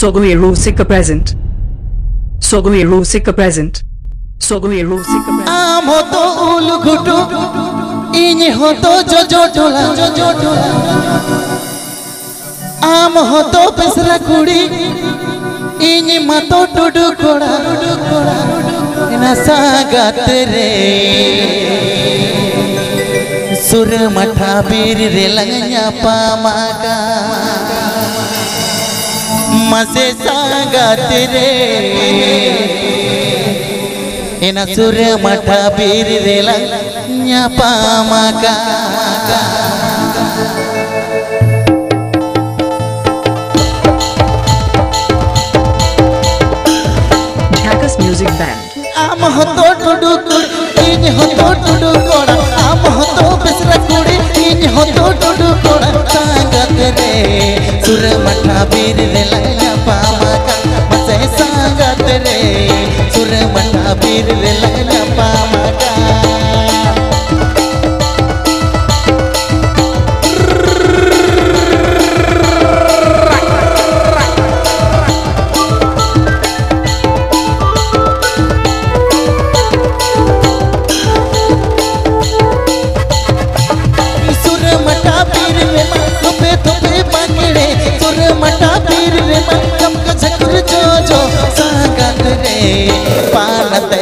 Sogai Rusika present. Sogai Rusika present. Sogai Rusika present. Am hoto ul ghutu, ini hoto jojo dola. Am hoto pesra kudi, ini mato dudu koda. Nasa gatre, sur matha bir relangnya pamaka. Mase sangat re, ina sur matha bir relangnya pamaka. Jhakas Music Band. Am hoto dudu kudi, ini hoto dudu koda. Am hoto besra kudi, ini hoto dudu koda. Sangat re, sur matha bir relangnya pamaka. Mase sangat re, sur matha bir relangnya pamaka.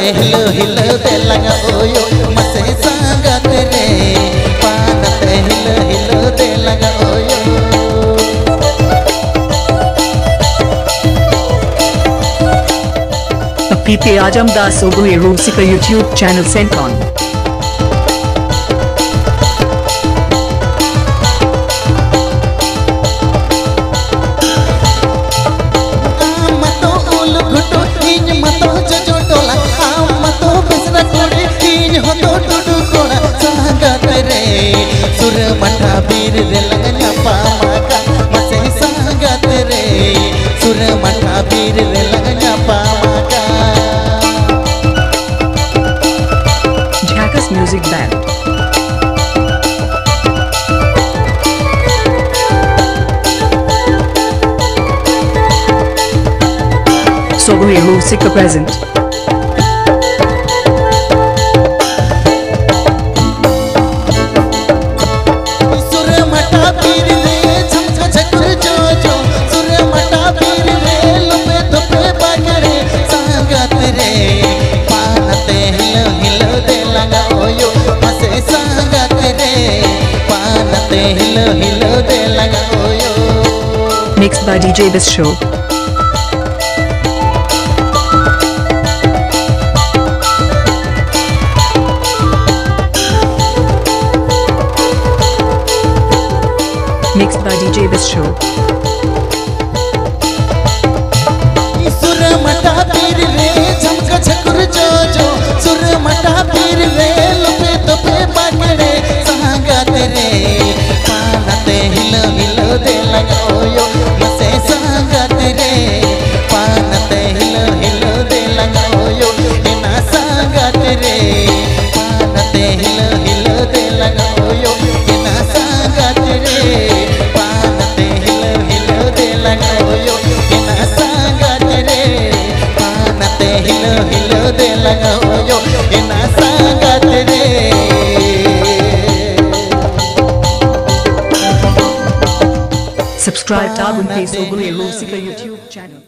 Hello, hello, telanga oyo, mase sangat re. Panat hello, hello, telanga oyo. PP Ajam Das Sogai Rusika YouTube channel sent on. Amato ul ghutu, ini mato jojo dola. Amato besra kudi, ini hoto dudu koda. Sangat re, sur matha bir relangnya pamaka. Mase sangat re, sur matha bir relangnya pamaka. Jhakas Music Band. Sogai Rusika present. sur matha bir re, jhamka jhakur jojo. Sur matha bir re, lupe dhupe bagare. Sangat re, panat hello, hello, telanga oyo. Mase sangat re, panat hello, hello, telanga oyo. Mixed by DJ This Show. Mixed by DJ This Show. sur matha bir re, jhamka jhakur jojo. Sur matha bir re, lupe dhupe bagare. Sangat re, panat hello, hello, telanga oyo. Mase sangat re, panat hello, hello, telanga oyo. Ina sangat re, panat hello, hello, telanga oyo. Ina sangat re, panat hello, hello, telanga oyo. Ina sangat re, panat hello, hello, telanga oyo. Ina sangat re. Subscribe Dabung Sogai Rusika YouTube channel.